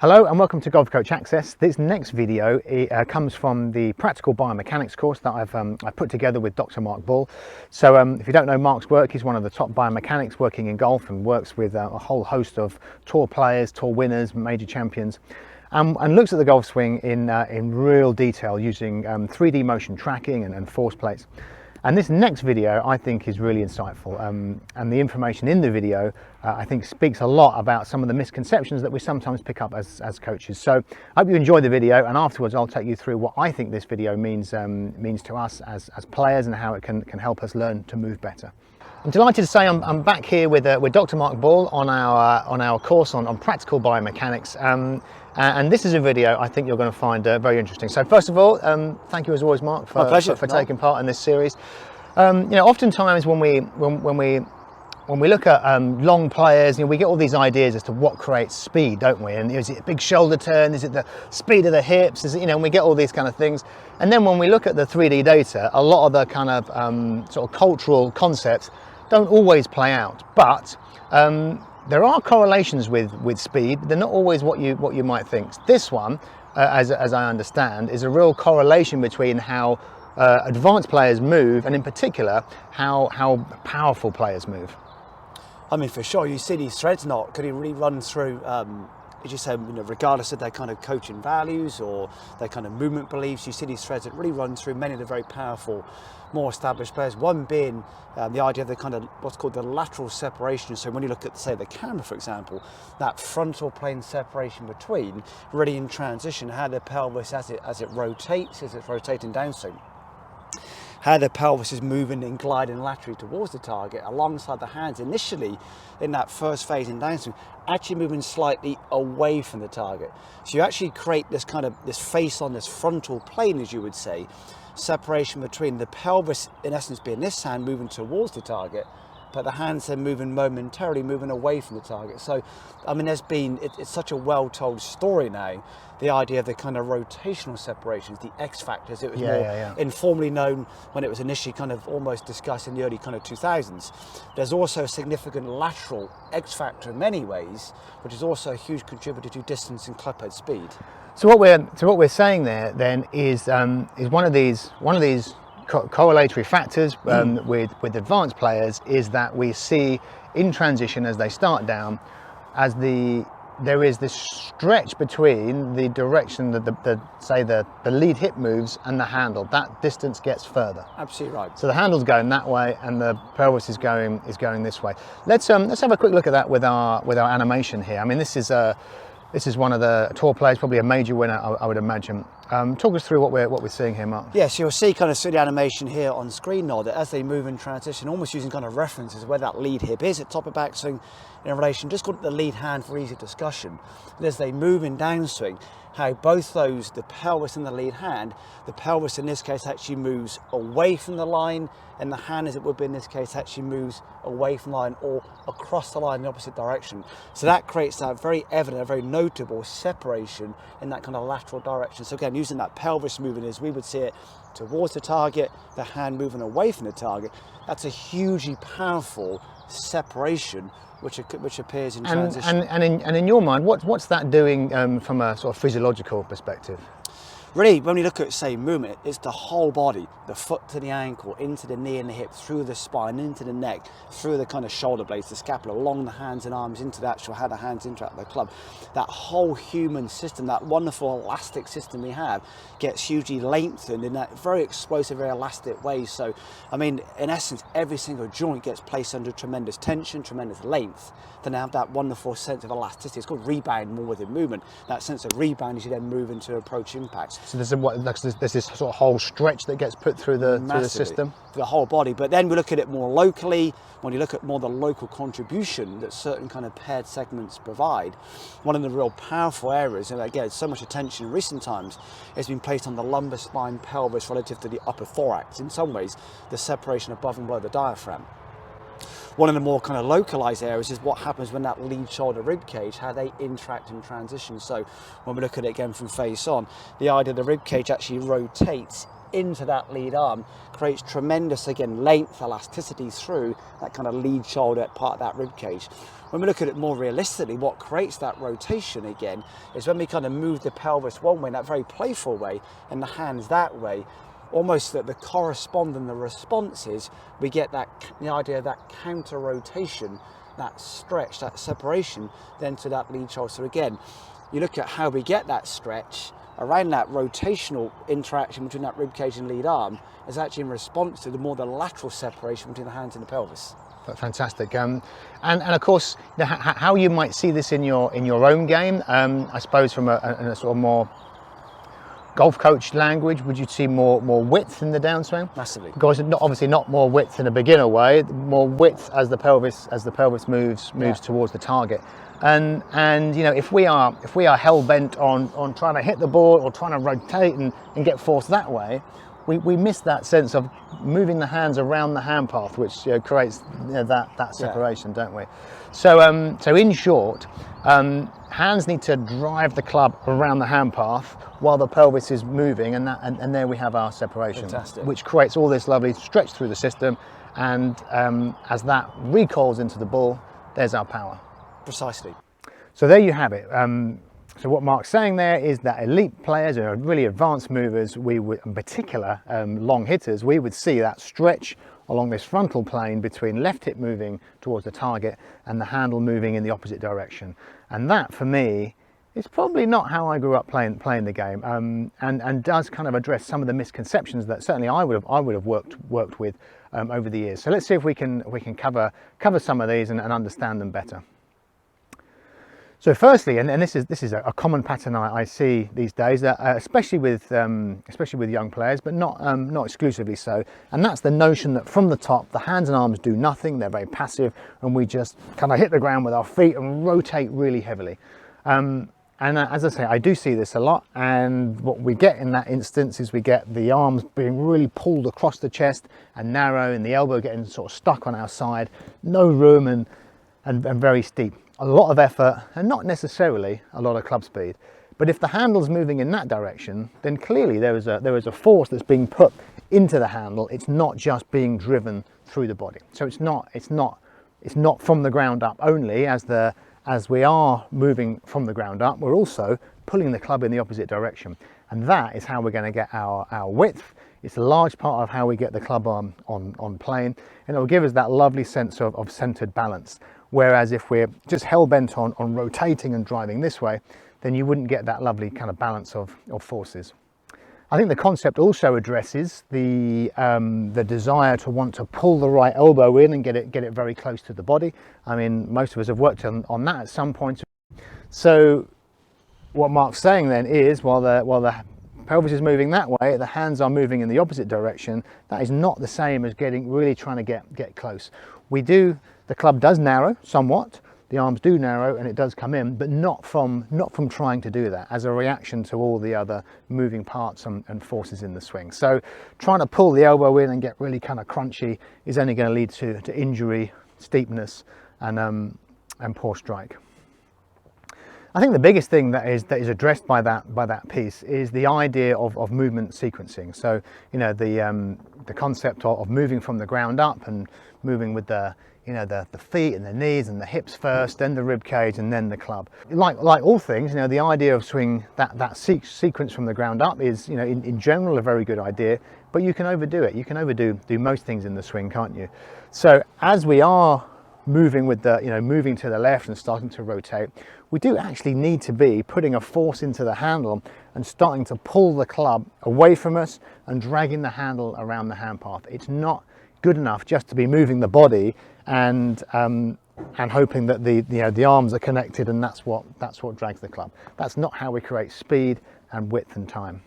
Hello and welcome to Golf Coach Access. This next video comes from the practical biomechanics course that I've put together with Dr. Mark Bull. So if you don't know Mark's work, he's one of the top biomechanics working in golf and works with a whole host of tour players, tour winners, major champions, and looks at the golf swing in real detail using 3D motion tracking and force plates. And this next video I think is really insightful, and the information in the video I think speaks a lot about some of the misconceptions that we sometimes pick up as coaches. So I hope you enjoy the video, and afterwards I'll take you through what I think this video means to us as players and how it can help us learn to move better. I'm delighted to say I'm back here with Dr. Mark Bull on our course on practical biomechanics. And this is a video I think you're going to find very interesting. So first of all, thank you as always, Mark, for taking part in this series. Oftentimes when we look at long players, we get all these ideas as to what creates speed, don't we? And is it a big shoulder turn? Is it the speed of the hips? Is it, and we get all these kind of things. And then when we look at the 3D data, a lot of the kind of sort of cultural concepts don't always play out. But there are correlations with speed. They're not always what you might think. This one, as I understand, is a real correlation between how advanced players move, and in particular how powerful players move. I mean, for sure, you see these threads not could he really run through, as you say, regardless of their kind of coaching values or their kind of movement beliefs, you see these threads that really run through many of the very powerful, more established players. One being the idea of the kind of what's called the lateral separation. So when you look at, say, the camera, for example, that frontal plane separation between, really in transition, how the pelvis as it rotates, as it's rotating downswing, how the pelvis is moving and gliding laterally towards the target alongside the hands initially in that first phase in downswing, actually moving slightly away from the target. So you actually create this kind of this face on this frontal plane, as you would say, separation between the pelvis in essence being this hand moving towards the target, but the hands then momentarily moving away from the target. So I mean, it's such a well-told story now, the idea of the kind of rotational separations, the X factors. It was more informally known when it was initially kind of almost discussed in the early kind of 2000s. There's also a significant lateral X factor in many ways, which is also a huge contributor to distance and clubhead speed. So what we're saying there then is one of these correlatory factors with advanced players is that we see in transition as they start down, as there is this stretch between the direction that the lead hip moves and the handle. That distance gets further. Absolutely right. So the handle's going that way and the pelvis is going this way. Let's have a quick look at that with our animation here. I mean, this is one of the tour players, probably a major winner, I would imagine. Talk us through what we're seeing here, Mark. Yes, you'll see kind of the animation here on screen now that as they move in transition, almost using kind of references where that lead hip is at top of backswing in relation, just call it the lead hand for easy discussion. And as they move in downswing, how both those, the pelvis and the lead hand, the pelvis in this case actually moves away from the line, and the hand, as it would be in this case, actually moves away from the line or across the line in the opposite direction. So that creates that very evident, a very notable separation in that kind of lateral direction. So again, using that pelvis moving as we would see it towards the target, the hand moving away from the target, that's a hugely powerful separation which appears in transition. And in your mind, what's that doing from a sort of physiological perspective? Really, when we look at, say, movement, it's the whole body, the foot to the ankle, into the knee and the hip, through the spine, into the neck, through the kind of shoulder blades, the scapula, along the hands and arms, into the actual, how the hands interact with the club. That whole human system, that wonderful elastic system we have, gets hugely lengthened in that very explosive, very elastic way. So, I mean, in essence, every single joint gets placed under tremendous tension, tremendous length, to have that wonderful sense of elasticity. It's called rebound more within movement. That sense of rebound as you then move into approach impact. So there's this sort of whole stretch that gets put through the system? For the whole body. But then we look at it more locally, when you look at more the local contribution that certain kind of paired segments provide. One of the real powerful areas, and again, so much attention in recent times, has been placed on the lumbar spine pelvis relative to the upper thorax. In some ways, the separation above and below the diaphragm. One of the more kind of localized areas is what happens when that lead shoulder rib cage, how they interact in transition. So when we look at it again from face on, the idea of the rib cage actually rotates into that lead arm creates tremendous, again, length, elasticity through that kind of lead shoulder part of that rib cage. When we look at it more realistically, what creates that rotation again is when we kind of move the pelvis one way, in that very playful way, and the hands that way, almost that the corresponding, the responses, we get that, the idea of that counter rotation, that stretch, that separation, then to that lead shoulder. So again, you look at how we get that stretch around that rotational interaction between that rib cage and lead arm is actually in response to the more the lateral separation between the hands and the pelvis. Fantastic, and of course, how you might see this in your own game. I suppose from a sort of more golf coach language, would you see more width in the downswing? Massively. Because obviously not more width in a beginner way, more width as the pelvis moves towards the target. And you know, if we are hell bent on trying to hit the ball or trying to rotate and get force that way, we miss that sense of moving the hands around the hand path, which creates that separation, don't we? So in short, hands need to drive the club around the hand path while the pelvis is moving, and there we have our separation. Fantastic. Which creates all this lovely stretch through the system, and as that recoils into the ball, there's our power. Precisely. So there you have it. So what Mark's saying there is that elite players or really advanced movers, we would, in particular long hitters, we would see that stretch along this frontal plane between left hip moving towards the target and the handle moving in the opposite direction. And that, for me, is probably not how I grew up playing the game, and does kind of address some of the misconceptions that certainly I would have worked with over the years. So let's see if we can cover some of these and understand them better. So firstly, and this is a common pattern I see these days, especially with young players, but not exclusively so. And that's the notion that from the top, the hands and arms do nothing; they're very passive, and we just kind of hit the ground with our feet and rotate really heavily. And as I say, I do see this a lot. And what we get in that instance is we get the arms being really pulled across the chest and narrow, and the elbow getting sort of stuck on our side, no room, and very steep. A lot of effort and not necessarily a lot of club speed. But if the handle's moving in that direction, then clearly there is a force that's being put into the handle. It's not just being driven through the body. So it's not from the ground up only. As we are moving from the ground up, we're also pulling the club in the opposite direction. And that is how we're going to get our width. It's a large part of how we get the club on plane, and it will give us that lovely sense of centered balance. Whereas if we're just hell-bent on rotating and driving this way, then you wouldn't get that lovely kind of balance of forces. I think the concept also addresses the desire to want to pull the right elbow in and get it very close to the body. I mean, most of us have worked on that at some point. So what Mark's saying then is, while the pelvis is moving that way, the hands are moving in the opposite direction. That is not the same as really trying to get close. The club does narrow somewhat, the arms do narrow, and it does come in, but not from trying to do that, as a reaction to all the other moving parts and forces in the swing. So trying to pull the elbow in and get really kind of crunchy is only going to lead to injury, steepness, and poor strike. I think the biggest thing that is addressed by that piece is the idea of movement sequencing. So the concept of moving from the ground up and moving with the feet and the knees and the hips first, then the rib cage, and then the club. Like all things, the idea of swing that sequence from the ground up is, in general, a very good idea. But you can overdo it. You can overdo most things in the swing, can't you? So as we are moving with moving to the left and starting to rotate, we do actually need to be putting a force into the handle and starting to pull the club away from us and dragging the handle around the hand path. It's not good enough just to be moving the body and hoping that the arms are connected, and that's what drags the club. That's not how we create speed and width and time.